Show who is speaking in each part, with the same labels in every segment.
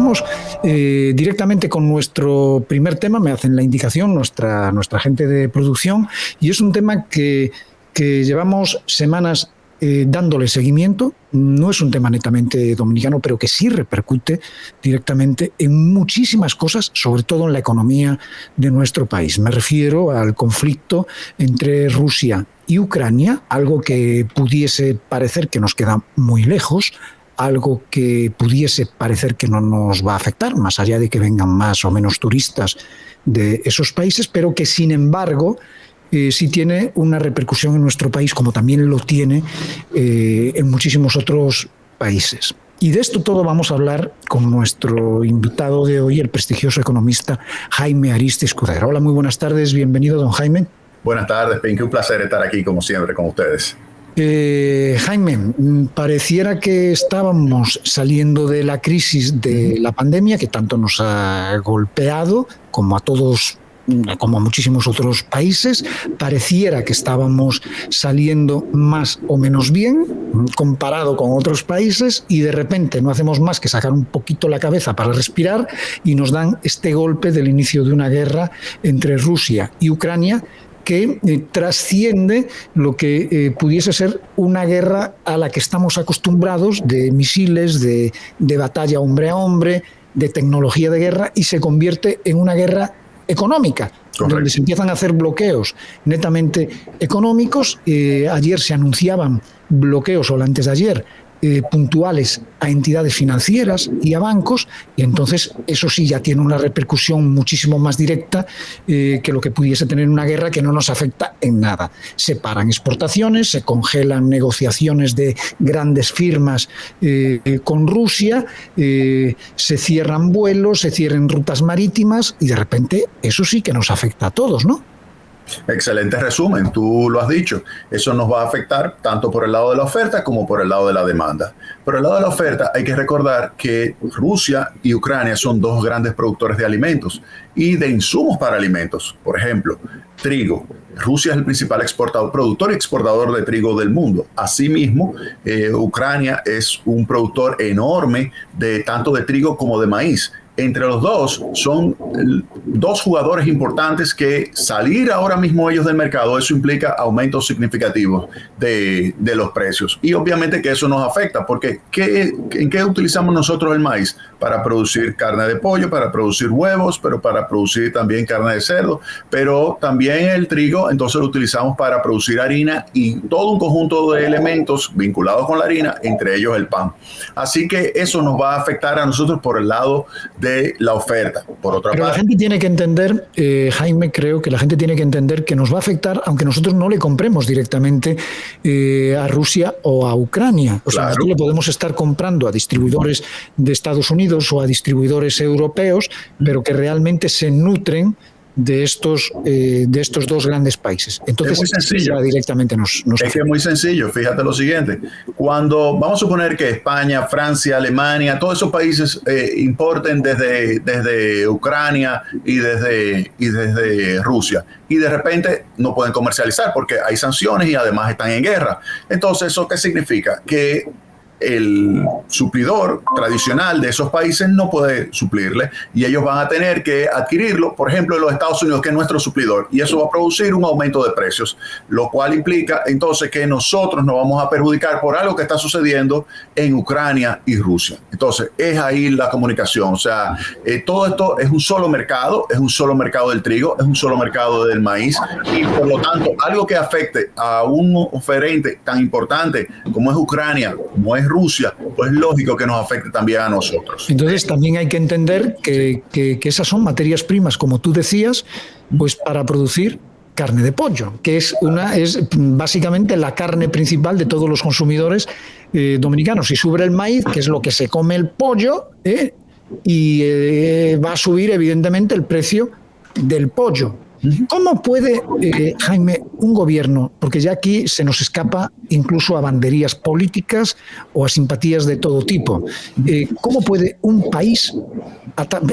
Speaker 1: vamos directamente con nuestro primer tema. Me hacen la indicación nuestra gente de producción, y es un tema que llevamos semanas dándole seguimiento. No es un tema netamente dominicano, pero que sí repercute directamente en muchísimas cosas, sobre todo en la economía de nuestro país. Me refiero al conflicto entre Rusia y Ucrania, algo que pudiese parecer que nos queda muy lejos, algo que pudiese parecer que no nos va a afectar, más allá de que vengan más o menos turistas de esos países, pero que sin embargo sí tiene una repercusión en nuestro país, como también lo tiene en muchísimos otros países. Y de esto todo vamos a hablar con nuestro invitado de hoy, el prestigioso economista Jaime Ariste Escudero. Hola, muy buenas tardes, bienvenido, don Jaime.
Speaker 2: Buenas tardes, Pinky, un placer estar aquí como siempre con ustedes.
Speaker 1: Jaime, pareciera que estábamos saliendo de la crisis de la pandemia, que tanto nos ha golpeado, como a todos, como a muchísimos otros países. Pareciera que estábamos saliendo más o menos bien comparado con otros países, y de repente no hacemos más que sacar un poquito la cabeza para respirar y nos dan este golpe del inicio de una guerra entre Rusia y Ucrania, que trasciende lo que pudiese ser una guerra a la que estamos acostumbrados, de misiles, de batalla hombre a hombre, de tecnología de guerra, y se convierte en una guerra económica. Correcto. Donde se empiezan a hacer bloqueos netamente económicos. Ayer se anunciaban bloqueos, o antes de ayer, puntuales a entidades financieras y a bancos, y entonces eso sí ya tiene una repercusión muchísimo más directa que lo que pudiese tener una guerra, que no nos afecta en nada. Se paran exportaciones, se congelan negociaciones de grandes firmas con Rusia, se cierran vuelos, se cierran rutas marítimas, y de repente eso sí que nos afecta a todos, ¿no?
Speaker 2: Excelente resumen, tú lo has dicho. Eso nos va a afectar tanto por el lado de la oferta como por el lado de la demanda. Por el lado de la oferta hay que recordar que Rusia y Ucrania son dos grandes productores de alimentos y de insumos para alimentos. Por ejemplo, trigo. Rusia es el principal productor y exportador de trigo del mundo. Asimismo, Ucrania es un productor enorme de tanto de trigo como de maíz. Entre los dos son dos jugadores importantes que salir ahora mismo ellos del mercado, eso implica aumentos significativos de los precios. Y obviamente que eso nos afecta, porque ¿en qué utilizamos nosotros el maíz? Para producir carne de pollo, para producir huevos, pero para producir también carne de cerdo, pero también el trigo, entonces lo utilizamos para producir harina y todo un conjunto de elementos vinculados con la harina, entre ellos el pan. Así que eso nos va a afectar a nosotros por el lado de la oferta. Por otra
Speaker 1: parte, la gente tiene que entender, Jaime, creo que la gente tiene que entender que nos va a afectar aunque nosotros no le compremos directamente a Rusia o a Ucrania. O sea, nosotros le podemos estar comprando a distribuidores de Estados Unidos o a distribuidores europeos, pero que realmente se nutren de estos dos grandes países. Entonces,
Speaker 2: es muy sencillo.
Speaker 1: Directamente nos
Speaker 2: es que es muy sencillo. Fíjate lo siguiente. Cuando vamos a suponer que España, Francia, Alemania, todos esos países importen desde Ucrania y desde Rusia, y de repente no pueden comercializar porque hay sanciones y además están en guerra. Entonces, ¿eso qué significa? Que el suplidor tradicional de esos países no puede suplirle y ellos van a tener que adquirirlo, por ejemplo, en los Estados Unidos, que es nuestro suplidor, y eso va a producir un aumento de precios, lo cual implica entonces que nosotros nos vamos a perjudicar por algo que está sucediendo en Ucrania y Rusia. Entonces, es ahí la comunicación. O sea, todo esto es un solo mercado del trigo, es un solo mercado del maíz, y por lo tanto, algo que afecte a un oferente tan importante como es Ucrania, como es Rusia, pues es lógico que nos afecte también a nosotros.
Speaker 1: Entonces también hay que entender que esas son materias primas, como tú decías, pues para producir carne de pollo, que es básicamente la carne principal de todos los consumidores dominicanos. Y sube el maíz, que es lo que se come el pollo, y va a subir evidentemente el precio del pollo. ¿Cómo puede, Jaime, un gobierno, porque ya aquí se nos escapa incluso a banderías políticas o a simpatías de todo tipo, cómo puede un país,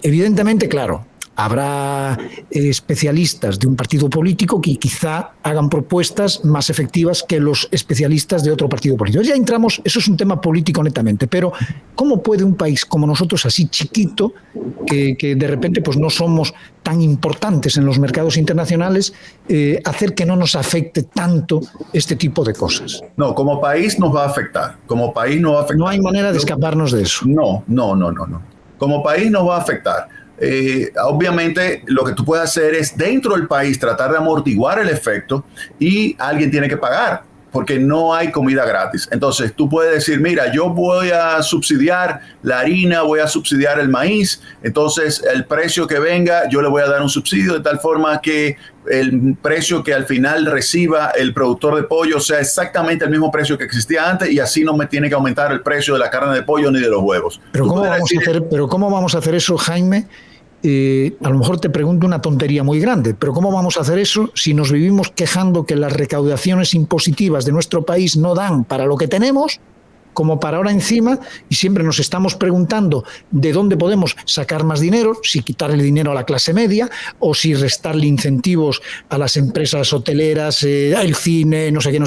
Speaker 1: evidentemente, claro, habrá especialistas de un partido político que quizá hagan propuestas más efectivas que los especialistas de otro partido político. Ya entramos, eso es un tema político netamente, pero ¿cómo puede un país como nosotros, así chiquito, que de repente pues no somos tan importantes en los mercados internacionales, hacer que no nos afecte tanto este tipo de cosas?
Speaker 2: No, como país nos va a afectar. Como país nos va a afectar.
Speaker 1: No hay manera de escaparnos de eso.
Speaker 2: No. Como país nos va a afectar. Obviamente lo que tú puedes hacer es dentro del país tratar de amortiguar el efecto y alguien tiene que pagar porque no hay comida gratis. Entonces tú puedes decir, mira, yo voy a subsidiar la harina, voy a subsidiar el maíz, entonces el precio que venga yo le voy a dar un subsidio de tal forma que el precio que al final reciba el productor de pollo sea exactamente el mismo precio que existía antes y así no me tiene que aumentar el precio de la carne de pollo ni de los huevos.
Speaker 1: Pero ¿cómo vamos a hacer eso, Jaime? A lo mejor te pregunto una tontería muy grande, pero ¿cómo vamos a hacer eso si nos vivimos quejando que las recaudaciones impositivas de nuestro país no dan para lo que tenemos, como para ahora encima, y siempre nos estamos preguntando de dónde podemos sacar más dinero, si quitarle dinero a la clase media o si restarle incentivos a las empresas hoteleras, el cine, no sé qué.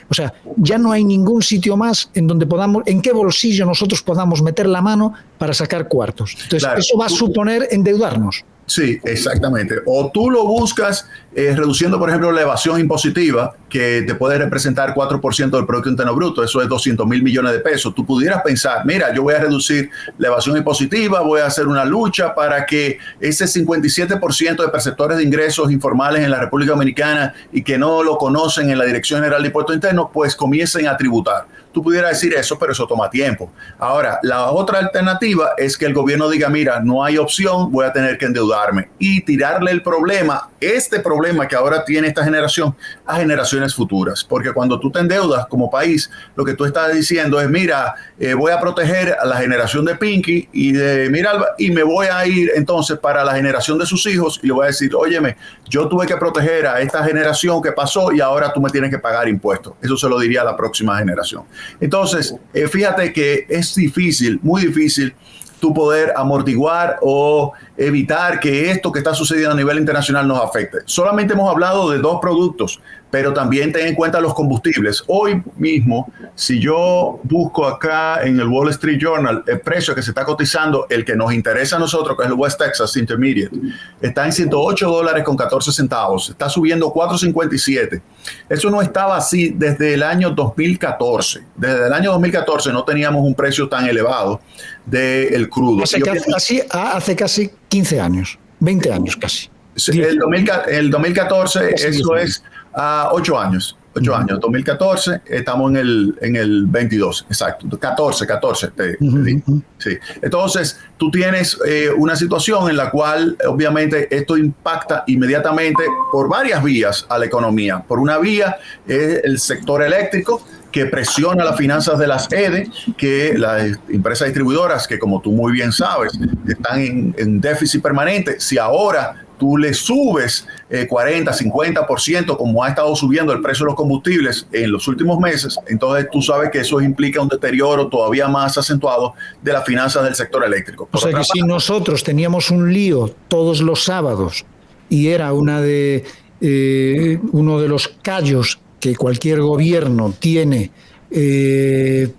Speaker 1: O sea, ya no hay ningún sitio más en donde podamos, en qué bolsillo nosotros podamos meter la mano para sacar cuartos. Entonces, claro, eso va a suponer endeudarnos.
Speaker 2: Sí, exactamente. O tú lo buscas reduciendo, por ejemplo, la evasión impositiva, que te puede representar 4% del Producto Interno Bruto, eso es 200,000 millones de pesos. Tú pudieras pensar, mira, yo voy a reducir la evasión impositiva, voy a hacer una lucha para que ese 57% de perceptores de ingresos informales en la República Dominicana y que no lo conocen en la Dirección General de Impuestos Internos, pues comiencen a tributar. Tú pudieras decir eso, pero eso toma tiempo. Ahora, la otra alternativa es que el gobierno diga, mira, no hay opción, voy a tener que endeudarme y tirarle el problema, este problema que ahora tiene esta generación, a generaciones futuras. Porque cuando tú te endeudas como país, lo que tú estás diciendo es, mira, voy a proteger a la generación de Pinky y de Miralba y me voy a ir entonces para la generación de sus hijos y le voy a decir, óyeme, yo tuve que proteger a esta generación que pasó y ahora tú me tienes que pagar impuestos. Eso se lo diría a la próxima generación. Entonces, fíjate que es difícil, muy difícil, tú poder amortiguar o evitar que esto que está sucediendo a nivel internacional nos afecte. Solamente hemos hablado de 2 productos, pero también ten en cuenta los combustibles. Hoy mismo, si yo busco acá en el Wall Street Journal el precio que se está cotizando, el que nos interesa a nosotros, que es el West Texas Intermediate, está en $108.14, está subiendo 4.57. Eso no estaba así desde el año 2014. Desde el año 2014 no teníamos un precio tan elevado del crudo.
Speaker 1: Hace casi 15 años, 20 años casi.
Speaker 2: El 2014, eso es 8 años. 8 años, 2014, estamos en el 22, exacto, 14, te digo. Sí. Entonces, tú tienes una situación en la cual, obviamente, esto impacta inmediatamente por varias vías a la economía. Por una vía es el sector eléctrico, que presiona las finanzas de las EDE, que las empresas distribuidoras, que como tú muy bien sabes, están en déficit permanente. Si ahora tú le subes 40, 50%, como ha estado subiendo el precio de los combustibles en los últimos meses, entonces tú sabes que eso implica un deterioro todavía más acentuado de las finanzas del sector eléctrico.
Speaker 1: O sea que si nosotros teníamos un lío todos los sábados y era uno de los callos que cualquier gobierno tiene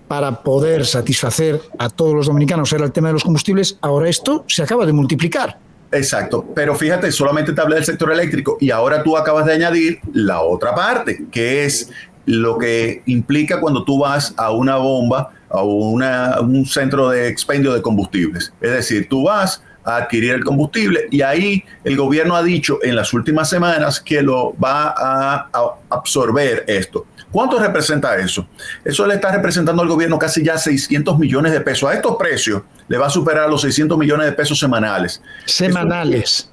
Speaker 1: para poder satisfacer a todos los dominicanos, era el tema de los combustibles, ahora esto se acaba de multiplicar.
Speaker 2: Exacto, pero fíjate, solamente te hablé del sector eléctrico y ahora tú acabas de añadir la otra parte, que es lo que implica cuando tú vas a una bomba, a un centro de expendio de combustibles. Es decir, tú vas a adquirir el combustible y ahí el gobierno ha dicho en las últimas semanas que lo va a absorber esto. ¿Cuánto representa eso? Eso le está representando al gobierno casi ya 600 millones de pesos. A estos precios le va a superar los 600 millones de pesos semanales. Semanales.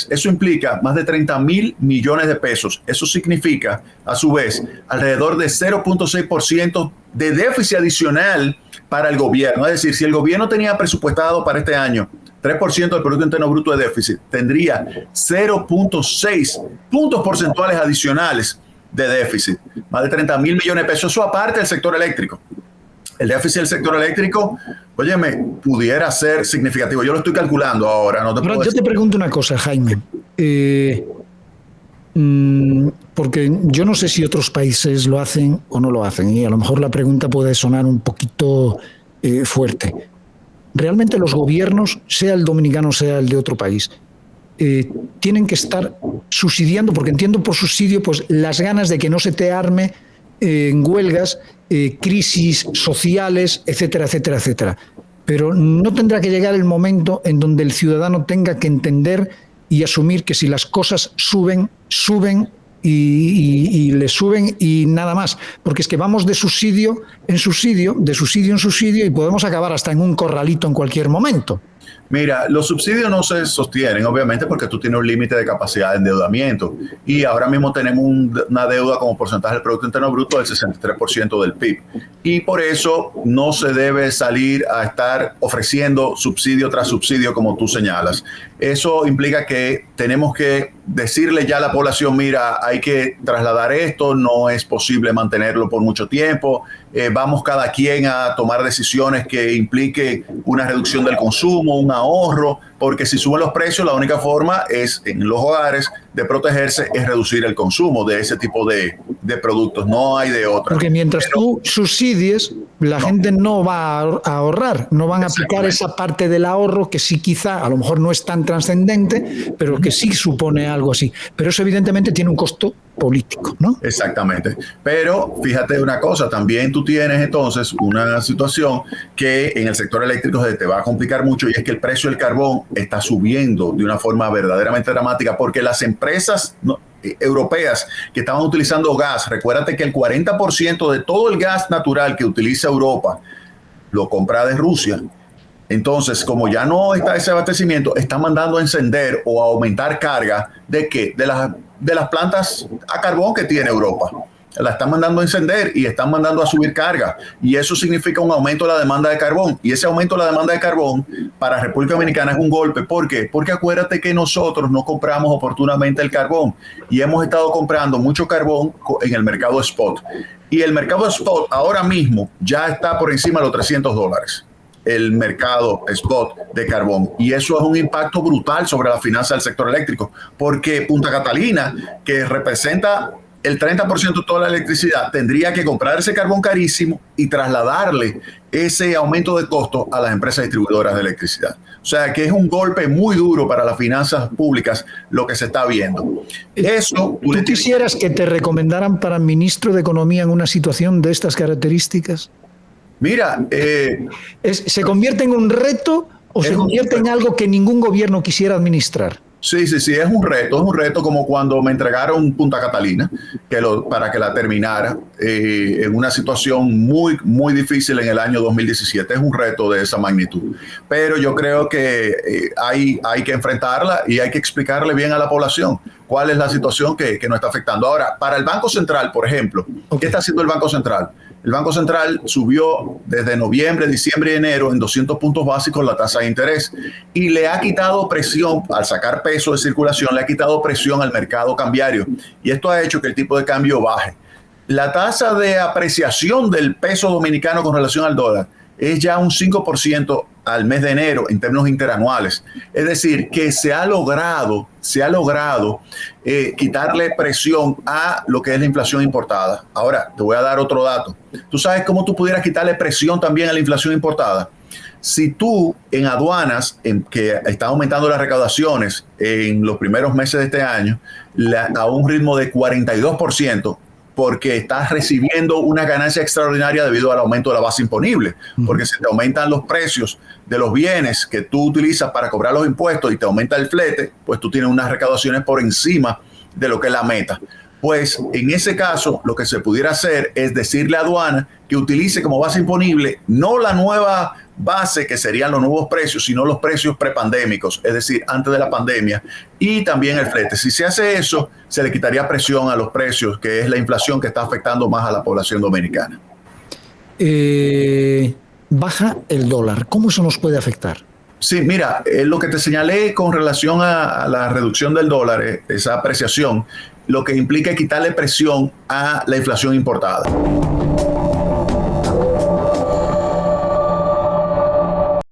Speaker 2: Eso implica más de 30,000 millones de pesos. Eso significa, a su vez, alrededor de 0.6% de déficit adicional para el gobierno. Es decir, si el gobierno tenía presupuestado para este año 3% del Producto Interno Bruto de déficit, tendría 0.6 puntos porcentuales adicionales de déficit, más de 30,000 millones de pesos. Eso aparte del sector eléctrico. El déficit del sector eléctrico óyeme, pudiera ser significativo. Yo lo estoy calculando ahora. No te
Speaker 1: Ahora,
Speaker 2: puedo
Speaker 1: yo
Speaker 2: decir.
Speaker 1: te pregunto una cosa, Jaime. Porque yo no sé si otros países lo hacen o no lo hacen, y a lo mejor la pregunta puede sonar un poquito fuerte. Realmente los gobiernos, sea el dominicano, sea el de otro país, tienen que estar subsidiando, porque entiendo por subsidio pues las ganas de que no se te arme en huelgas, crisis sociales, etcétera, etcétera, etcétera. Pero no tendrá que llegar el momento en donde el ciudadano tenga que entender y asumir que si las cosas suben, suben y le suben y nada más, porque es que vamos de subsidio en subsidio, de subsidio en subsidio, y podemos acabar hasta en un corralito en cualquier momento.
Speaker 2: Mira, los subsidios no se sostienen, obviamente, porque tú tienes un límite de capacidad de endeudamiento. Y ahora mismo tenemos una deuda como porcentaje del Producto Interno Bruto del 63% del PIB. Y por eso no se debe salir a estar ofreciendo subsidio tras subsidio, como tú señalas. Eso implica que tenemos que decirle ya a la población, mira, hay que trasladar esto, no es posible mantenerlo por mucho tiempo, vamos cada quien a tomar decisiones que impliquen una reducción del consumo, un ahorro, porque si suben los precios, la única forma es en los hogares de protegerse es reducir el consumo de ese tipo de productos, no hay de otra.
Speaker 1: Porque mientras tú subsidies, la gente no va a ahorrar, no van a aplicar esa parte del ahorro que sí quizá a lo mejor no es tan trascendente, pero que sí supone algo así. Pero eso evidentemente tiene un costo político, ¿no?
Speaker 2: Exactamente. Pero fíjate una cosa, también tú tienes entonces una situación que en el sector eléctrico se te va a complicar mucho, y es que el precio del carbón está subiendo de una forma verdaderamente dramática, porque las empresas europeas que estaban utilizando gas, recuérdate que el 40% de todo el gas natural que utiliza Europa lo compra de Rusia. Entonces, como ya no está ese abastecimiento, están mandando a encender o a aumentar carga ¿de qué? De las plantas a carbón que tiene Europa. La están mandando a encender y están mandando a subir carga. Y eso significa un aumento de la demanda de carbón. Y ese aumento de la demanda de carbón para República Dominicana es un golpe. ¿Por qué? Porque acuérdate que nosotros no compramos oportunamente el carbón. Y hemos estado comprando mucho carbón en el mercado spot. Y el mercado spot ahora mismo ya está por encima de los $300. El mercado spot de carbón. Y eso es un impacto brutal sobre la finanza del sector eléctrico. Porque Punta Catalina, que representa el 30% de toda la electricidad, tendría que comprar ese carbón carísimo y trasladarle ese aumento de costo a las empresas distribuidoras de electricidad. O sea que es un golpe muy duro para las finanzas públicas lo que se está viendo. Eso,
Speaker 1: ¿Tú quisieras que te recomendaran para ministro de Economía en una situación de estas características?
Speaker 2: Mira,
Speaker 1: ¿se convierte en un reto o se convierte en algo que ningún gobierno quisiera administrar?
Speaker 2: Sí, es un reto como cuando me entregaron Punta Catalina para que la terminara en una situación muy, muy difícil en el año 2017. Es un reto de esa magnitud, pero yo creo que hay que enfrentarla y hay que explicarle bien a la población cuál es la situación que nos está afectando. Ahora, para el Banco Central, por ejemplo, ¿qué está haciendo el Banco Central? El Banco Central subió desde noviembre, diciembre y enero en 200 puntos básicos la tasa de interés y le ha quitado presión, al sacar peso de circulación, le ha quitado presión al mercado cambiario, y esto ha hecho que el tipo de cambio baje. La tasa de apreciación del peso dominicano con relación al dólar es ya un 5% al mes de enero en términos interanuales. Es decir, que se ha logrado quitarle presión a lo que es la inflación importada. Ahora, te voy a dar otro dato. ¿Tú sabes cómo tú pudieras quitarle presión también a la inflación importada? Si tú en aduanas, que están aumentando las recaudaciones en los primeros meses de este año a un ritmo de 42%, porque estás recibiendo una ganancia extraordinaria debido al aumento de la base imponible, porque si te aumentan los precios de los bienes que tú utilizas para cobrar los impuestos y te aumenta el flete, pues tú tienes unas recaudaciones por encima de lo que es la meta. Pues en ese caso, lo que se pudiera hacer es decirle a aduana que utilice como base imponible no la nueva base, que serían los nuevos precios, sino los precios prepandémicos, es decir, antes de la pandemia, y también el flete. Si se hace eso, se le quitaría presión a los precios, que es la inflación que está afectando más a la población dominicana.
Speaker 1: Baja el dólar. ¿Cómo eso nos puede afectar?
Speaker 2: Sí, mira, lo que te señalé con relación a la reducción del dólar, esa apreciación, lo que implica es quitarle presión a la inflación importada.